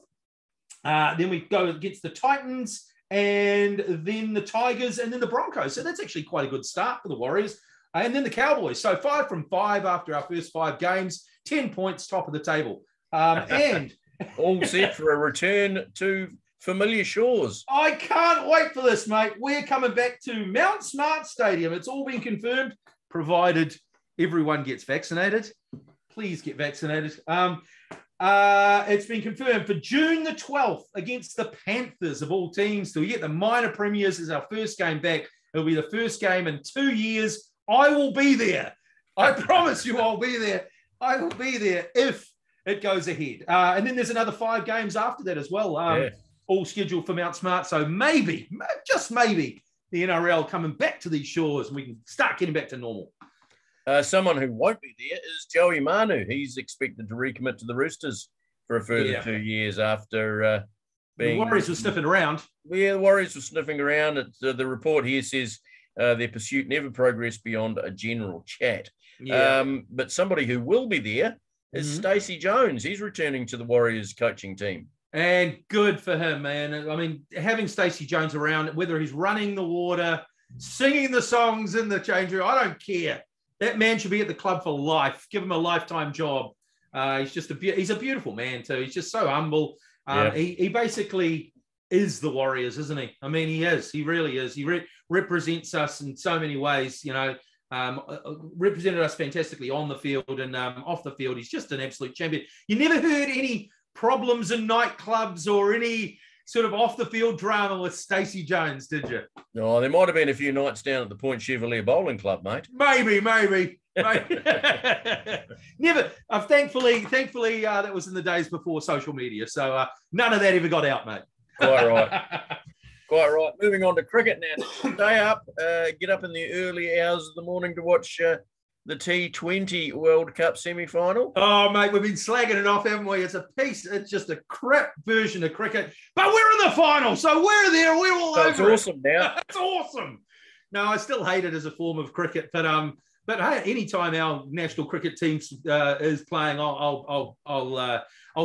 Then we go against the Titans, and then the Tigers, and then the Broncos. So that's actually quite a good start for the Warriors. And then the Cowboys. So 5 from 5 after our first 5 games, 10 points, top of the table. And all set for a return to familiar shores. I can't wait for this, mate. We're coming back to Mount Smart Stadium. It's all been confirmed, provided everyone gets vaccinated. Please get vaccinated. It's been confirmed for June the 12th against the Panthers of all teams. So we get the minor premiers as our first game back. It'll be the first game in 2 years. I will be there. I promise you I'll be there. I will be there if it goes ahead. And then there's another 5 games after that as well, all scheduled for Mount Smart. So maybe, just maybe, the NRL coming back to these shores and we can start getting back to normal. Someone who won't be there is Joey Manu. He's expected to recommit to the Roosters for a further 2 years after being. The Warriors were sniffing around. Yeah, the Warriors were sniffing around. The report here says their pursuit never progressed beyond a general chat. Yeah. But somebody who will be there is Stacey Jones. He's returning to the Warriors coaching team. And good for him, man. I mean, having Stacey Jones around, whether he's running the water, singing the songs in the change room, I don't care. That man should be at the club for life. Give him a lifetime job. He's a beautiful man too. He's just so humble. He basically is the Warriors, isn't he? I mean, he is. He really is. He represents us in so many ways. You know, represented us fantastically on the field and off the field. He's just an absolute champion. You never heard any problems in nightclubs or any sort of off-the-field drama with Stacey Jones, did you? No, there might have been a few nights down at the Point Chevalier Bowling Club, mate. Maybe. Never. Thankfully, that was in the days before social media, so none of that ever got out, mate. Quite right. Moving on to cricket now. Stay up, get up in the early hours of the morning to watch the T20 World Cup Semi-Final. Oh, mate, we've been slagging it off, haven't we? It's just a crap version of cricket. But we're in the final, so we're there. We're all over. It's awesome now. It's awesome. No, I still hate it as a form of cricket, but hey, anytime our national cricket team is playing, I'll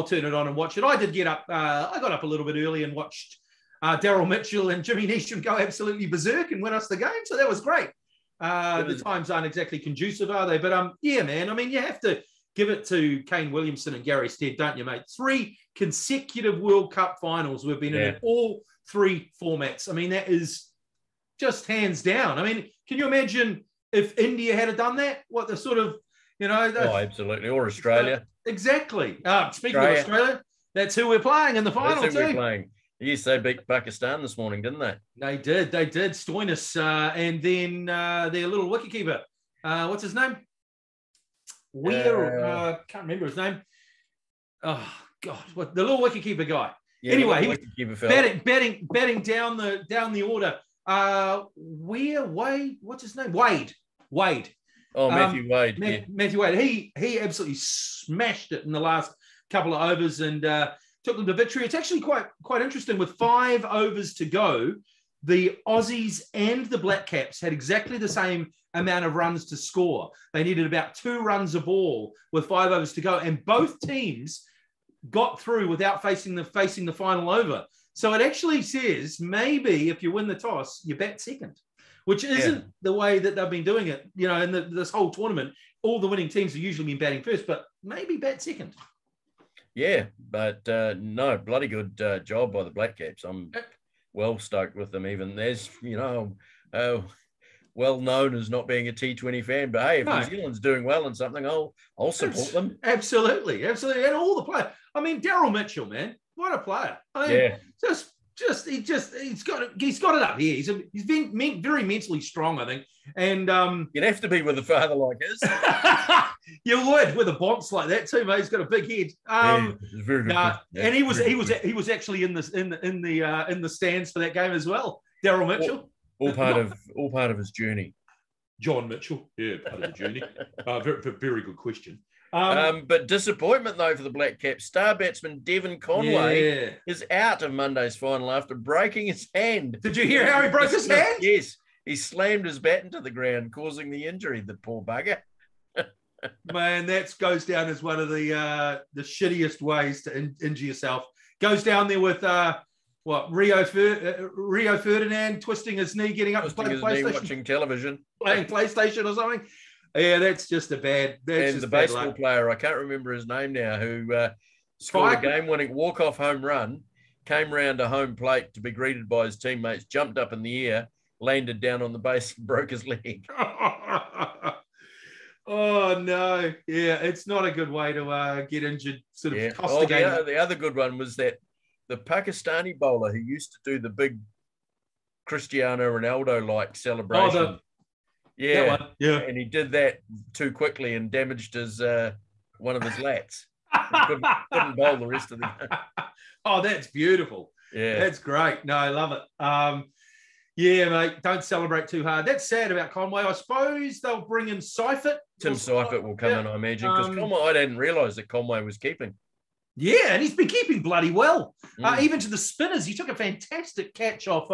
turn it on and watch it. I did get up. I got up a little bit early and watched Daryl Mitchell and Jimmy Neesham go absolutely berserk and win us the game. So that was great. The times aren't exactly conducive, are they? But yeah, man. I mean, you have to give it to Kane Williamson and Gary Stead, don't you, mate? 3 consecutive World Cup finals we've been in all 3 formats. I mean, that is just hands down. I mean, can you imagine if India had done that? What the sort of, absolutely. Or Australia. Exactly. Speaking of Australia, that's who we're playing in the final that's who too. We're playing. Yes, they beat Pakistan this morning, didn't they? They did. Stoinis, and then their little wicketkeeper. What's his name? Can't remember his name. Oh God, what the little wicketkeeper guy? Yeah, anyway, he was batting down the order. Wade? What's his name? Wade. Oh, Matthew Wade. Matthew Wade. He absolutely smashed it in the last couple of overs and took them to victory. It's actually quite interesting. With 5 overs to go, the Aussies and the Black Caps had exactly the same amount of runs to score. They needed about 2 runs a ball with 5 overs to go, and both teams got through without facing the final over. So it actually says maybe if you win the toss, you bat second, which isn't the way that they've been doing it. You know, in this whole tournament, all the winning teams have usually been batting first, but maybe bat second. Yeah, but no, bloody good job by the Black Caps. I'm well stoked with them. Even there's, well known as not being a T20 fan, but hey, if New Zealand's doing well in something, I'll support them. Absolutely, and all the players. I mean, Daryl Mitchell, man, what a player! I mean, he's got it up here. He's been very mentally strong, I think. And you'd have to be with a father like his. You would with a bonce like that too, mate. He's got a big head. Very good. And he was actually in the stands for that game as well. Daryl Mitchell. All part of his journey. John Mitchell, part of the journey. Very good question. But disappointment though for the Black Caps. Star batsman Devon Conway is out of Monday's final after breaking his hand. Did you hear how he broke his hand? Yes, he slammed his bat into the ground, causing the injury. The poor bugger. Man, that goes down as one of the shittiest ways to injure yourself. Goes down there with Rio Ferdinand twisting his knee, getting up and playing PlayStation, watching television, playing PlayStation or something. Yeah, that's just a bad. And the baseball player, I can't remember his name now, who scored a game-winning walk-off home run, came round a home plate to be greeted by his teammates, jumped up in the air, landed down on the base, and broke his leg. Oh no! Yeah, it's not a good way to get injured. Sort of cost the game. The other good one was that the Pakistani bowler who used to do the big Cristiano Ronaldo-like celebration. And he did that too quickly and damaged his one of his lats. Couldn't bowl the rest of the game. Oh, that's beautiful. Yeah, that's great. No, I love it. Yeah, mate, don't celebrate too hard. That's sad about Conway. I suppose they'll bring in Seifert. Tim Seifert will come in, I imagine, because Conway, I didn't realise that Conway was keeping. Yeah, and he's been keeping bloody well. Even to the spinners, he took a fantastic catch off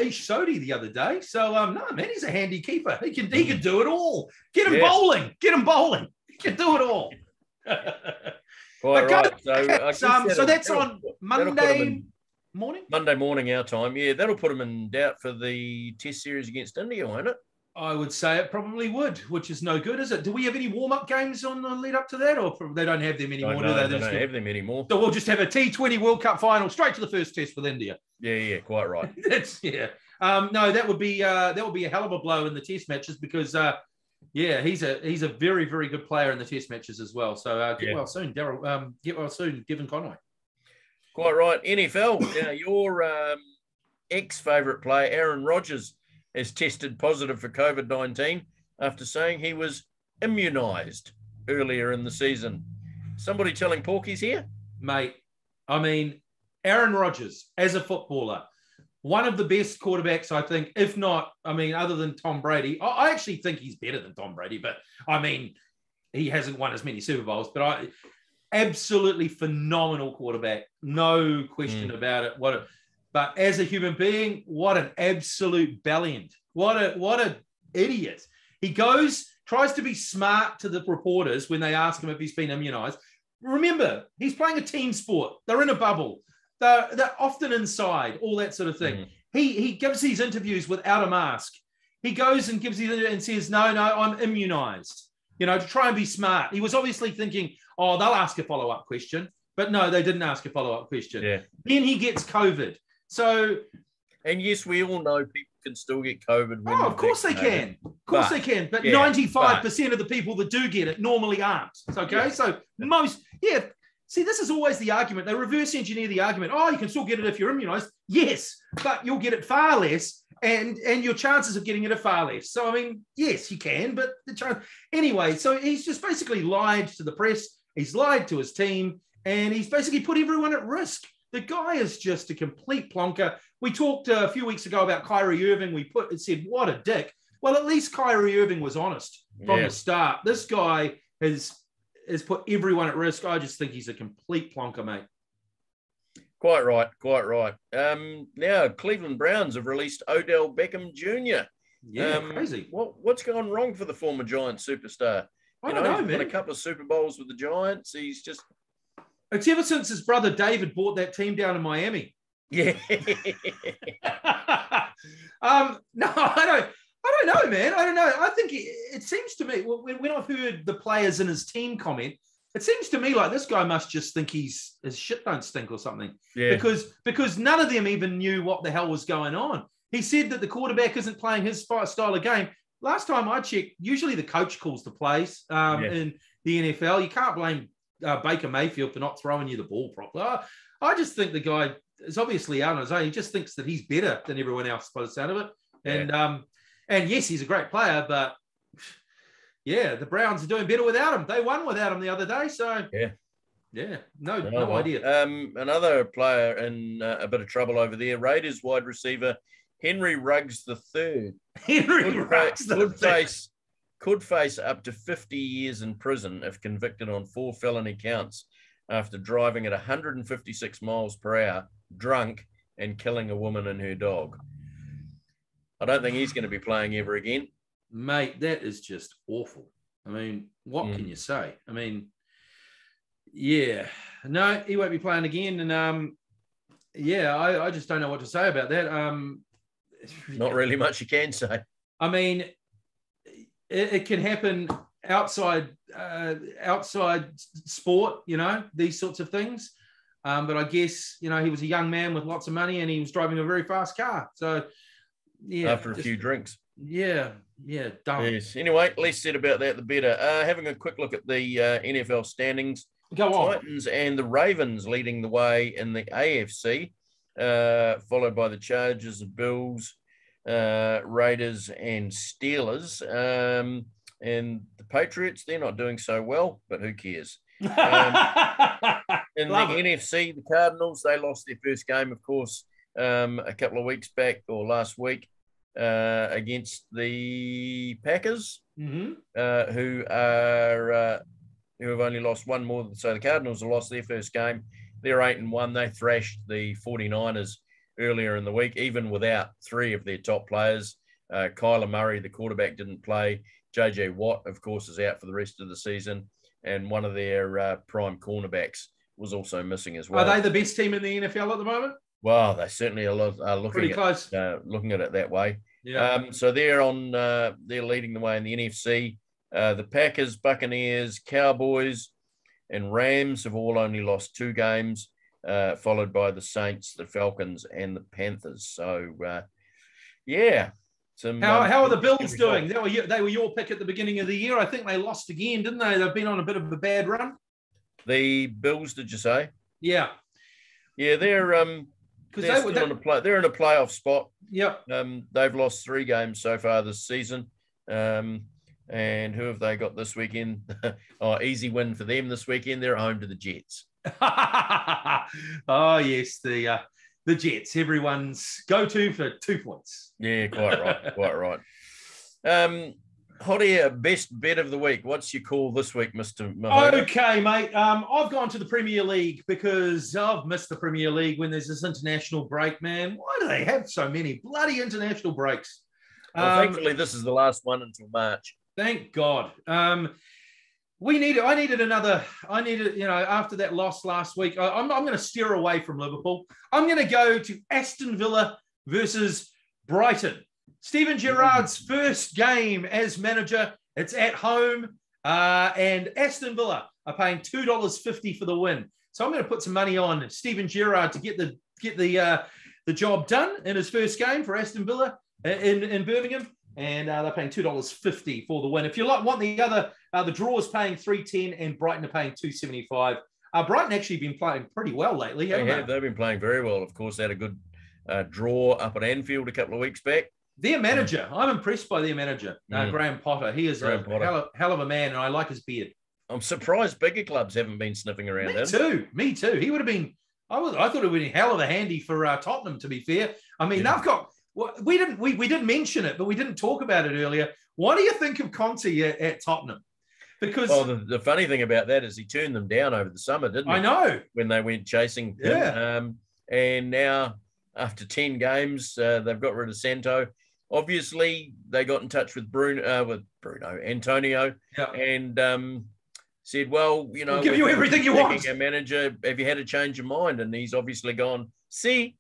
Ish Sodhi the other day. So no, man, he's a handy keeper. He can do it all. Get him bowling. He can do it all. Quite right. So that's on Monday morning. Monday morning our time. Yeah, that'll put him in doubt for the Test series against India, won't it? I would say it probably would, which is no good, is it? Do we have any warm-up games on the lead up to that, or they don't have them anymore? No, they don't have them anymore. So we'll just have a T20 World Cup final straight to the first test with India. Yeah, quite right. No, that would be a hell of a blow in the test matches because he's a very, very good player in the test matches as well. So get well soon, Daryl. Get well soon, Devon Conway. Quite right. NFL. Now your ex-favourite player, Aaron Rodgers, has tested positive for COVID-19 after saying he was immunised earlier in the season. Somebody telling porkies here? Mate, I mean, Aaron Rodgers, as a footballer, one of the best quarterbacks, I think, if not, I mean, other than Tom Brady. I actually think he's better than Tom Brady, but I mean, he hasn't won as many Super Bowls, but absolutely phenomenal quarterback. No question about it. But as a human being, what an absolute valiant. What an idiot. He tries to be smart to the reporters when they ask him if he's been immunised. Remember, he's playing a team sport. They're in a bubble. They're often inside, all that sort of thing. He gives these interviews without a mask. He goes and gives these and says, no, I'm immunised, to try and be smart. He was obviously thinking, they'll ask a follow-up question. But no, they didn't ask a follow-up question. Yeah. Then he gets COVID. And yes, we all know people can still get COVID. Of course they can. Of course they can. But 95% of the people that do get it normally aren't. Okay. Yeah. So see, this is always the argument. They reverse engineer the argument. You can still get it if you're immunised. Yes, but you'll get it far less, and your chances of getting it are far less. So I mean, yes, you can, but the chance anyway. So he's just basically lied to the press. He's lied to his team, and he's basically put everyone at risk. The guy is just a complete plonker. We talked a few weeks ago about Kyrie Irving. We said, what a dick. Well, at least Kyrie Irving was honest from the start. This guy has put everyone at risk. I just think he's a complete plonker, mate. Quite right. Now, Cleveland Browns have released Odell Beckham Jr. Yeah, crazy. What's gone wrong for the former Giants superstar? I don't know, he's man. won a couple of Super Bowls with the Giants. He's just... It's ever since his brother David bought that team down in Miami. Yeah. No, I don't know, man. I don't know. I think it seems to me, when I've heard the players in his team comment, it seems to me like this guy must just think his shit don't stink or something. Yeah. Because none of them even knew what the hell was going on. He said that the quarterback isn't playing his style of game. Last time I checked, usually the coach calls the plays in the NFL. You can't blame Baker Mayfield for not throwing you the ball properly. I just think the guy is obviously out on his own. He just thinks that he's better than everyone else by the sound of it. And yes, he's a great player, but the Browns are doing better without him. They won without him the other day. So no idea. Another player in a bit of trouble over there, Raiders wide receiver Henry Ruggs III. Could face up to 50 years in prison if convicted on 4 felony counts after driving at 156 miles per hour, drunk, and killing a woman and her dog. I don't think he's going to be playing ever again. Mate, that is just awful. I mean, what can you say? I mean, no, he won't be playing again. And I just don't know what to say about that. Not really much you can say. I mean, it can happen outside sport, these sorts of things. But I guess, he was a young man with lots of money and he was driving a very fast car. So, after a few drinks. Yeah, dumb. Yes. Anyway, less said about that, the better. Having a quick look at the NFL standings. Go on. Titans and the Ravens leading the way in the AFC, followed by the Chargers, the Bills, Raiders and Steelers. And the Patriots, they're not doing so well, but who cares? In the NFC, the Cardinals, they lost their first game, of course, a couple of weeks back or last week against the Packers, who are who have only lost one more. So the Cardinals have lost their first game. They're 8-1. They thrashed the 49ers earlier in the week, even without three of their top players. Kyler Murray, the quarterback, didn't play. JJ Watt, of course, is out for the rest of the season. And one of their prime cornerbacks was also missing as well. Are they the best team in the NFL at the moment? Well, they certainly are looking pretty close. Looking at it that way. Yeah. So they're leading the way in the NFC. The Packers, Buccaneers, Cowboys, and Rams have all only lost 2 games, followed by the Saints, the Falcons, and the Panthers. So, yeah. How are the Bills doing? They were your pick at the beginning of the year. I think they lost again, didn't they? They've been on a bit of a bad run. The Bills, did you say? Yeah. Yeah, they're in a playoff spot. Yep. They've lost 3 games so far this season. And who have they got this weekend? Easy win for them this weekend. They're at home to the Jets. Oh, yes, the Jets. Everyone's go-to for 2 points. Yeah, quite right. Quite right. Hot air, best bet of the week. What's your call this week, Mr. Mahoney? Okay, mate. I've gone to the Premier League because I've missed the Premier League when there's this international break, man. Why do they have so many bloody international breaks? Well, thankfully, this is the last one until March. Thank God. I needed, after that loss last week, I'm going to steer away from Liverpool. I'm going to go to Aston Villa versus Brighton. Steven Gerrard's first game as manager. It's at home, and Aston Villa are paying $2.50 for the win. So I'm going to put some money on Steven Gerrard to get the job done in his first game for Aston Villa in Birmingham, and they're paying $2.50 for the win. If you want the other, the draw is paying $3.10, and Brighton are paying $2.75. Brighton actually been playing pretty well lately, haven't they? They've been playing very well. Of course, they had a good draw up at Anfield a couple of weeks back. Their manager, I'm impressed by their manager, Graham Potter. He is a hell of a man, and I like his beard. I'm surprised bigger clubs haven't been sniffing around him. Me too. He would have been. I thought it would be hell of a handy for Tottenham. To be fair, I mean they've got. Well, we didn't mention it, but we didn't talk about it earlier. What do you think of Conte at Tottenham? Because the funny thing about that is he turned them down over the summer, didn't he? I know, when they went chasing him. Yeah. And now after 10 games, they've got rid of Santo. Obviously, they got in touch with Antonio, and said, "Well, we'll give you everything you want." A manager, have you had a change of mind? And he's obviously gone, see,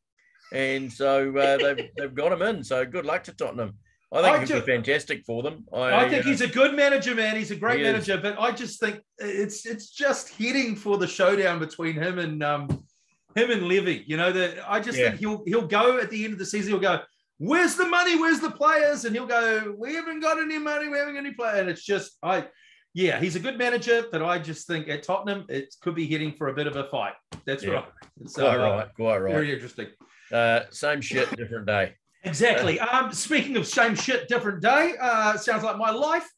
and so they've got him in. So good luck to Tottenham. I think it'd be fantastic for them. I think he's a good manager, man. He's a great manager, but I just think it's just heading for the showdown between him and Levy. I just think he'll go at the end of the season. He'll go, "Where's the money? Where's the players?" And he'll go, "We haven't got any money. We haven't got any players." And it's just, he's a good manager, but I just think at Tottenham, it could be heading for a bit of a fight. That's right. So, quite right. Very interesting. Same shit, different day. Exactly. Speaking of same shit, different day, sounds like my life.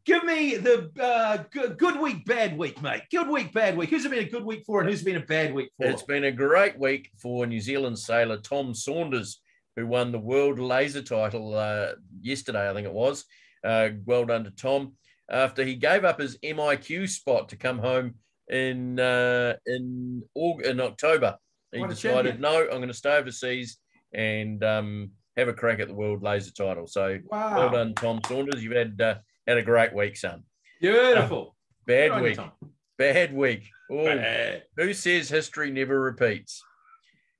Give me the good week, bad week, mate. Good week, bad week. Who's it been a good week for and who's been a bad week for? It's been a great week for New Zealand sailor Tom Saunders, who won the world laser title yesterday, I think it was. Well done to Tom. After he gave up his MIQ spot to come home in October, he decided, no, I'm going to stay overseas and have a crack at the world laser title. So well done, Tom Saunders. You've had a great week, son. Beautiful. Bad week. Bad week. Who says history never repeats?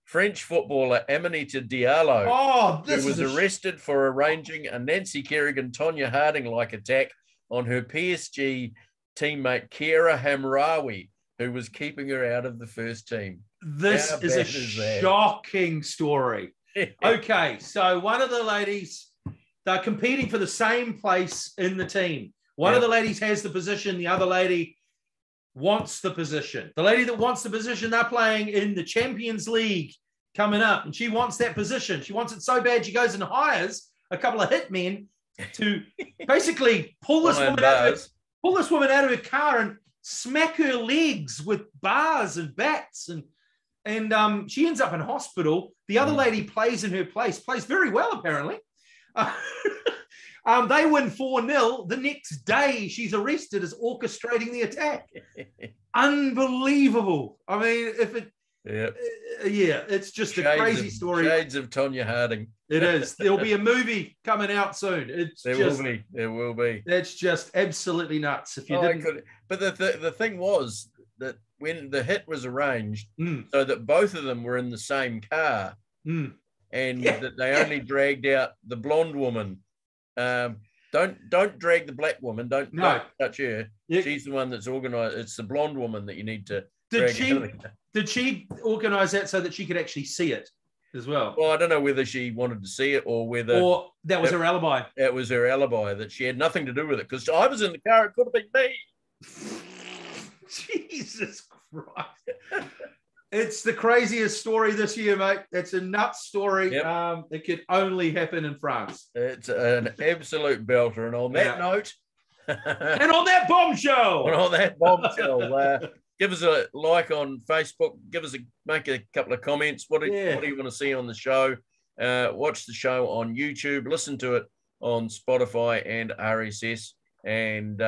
French footballer Amanita Diallo, who was arrested for arranging a Nancy Kerrigan Tonya Harding-like attack on her PSG teammate Kiera Hamraoui, who was keeping her out of the first team. This is a shocking story. Okay, so one of the ladies, they're competing for the same place in the team. One of the ladies has the position, the other lady wants the position. The lady that wants the position, they're playing in the Champions League coming up, and she wants that position. She wants it so bad, she goes and hires a couple of hitmen to basically pull this woman out of her car and smack her legs with bars and bats, and she ends up in hospital. The other lady plays in her place, plays very well apparently. They win 4-0. The next day, she's arrested as orchestrating the attack. Unbelievable. I mean, if it... Yeah, it's just a crazy story. Shades of Tonya Harding. It is. There'll be a movie coming out soon. There will be. That's just absolutely nuts. If you didn't... But the thing was that when the hit was arranged, so that both of them were in the same car, and that they only dragged out the blonde woman. Don't drag the black woman. Don't touch her. Yep. She's the one that's organised. It's the blonde woman that you need to. Did she organise that so that she could actually see it as well? Well, I don't know whether she wanted to see it or that was her alibi. It was her alibi, that she had nothing to do with it, because I was in the car. It could have been me. Jesus Christ. It's the craziest story this year, mate. It's a nuts story. Yep. It could only happen in France. It's an absolute belter. And on that note... and on that bombshell! Give us a like on Facebook. Make a couple of comments. What do you want to see on the show? Watch the show on YouTube. Listen to it on Spotify and RSS. And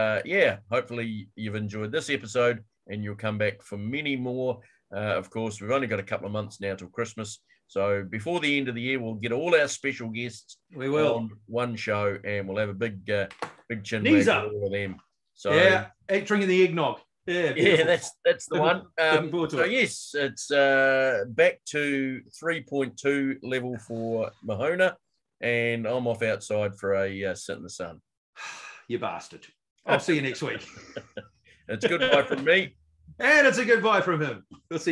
hopefully you've enjoyed this episode and you'll come back for many more. Of course, we've only got a couple of months now till Christmas. So before the end of the year, we'll get all our special guests on one show, and we'll have a big chin wag for all of them. So drinking the eggnog. Yeah, that's the one. So yes, it's back to 3.2 level for Mahona, and I'm off outside for a sit in the sun. You bastard. I'll see you next week. It's goodbye from me. And it's a goodbye from him. We'll see you.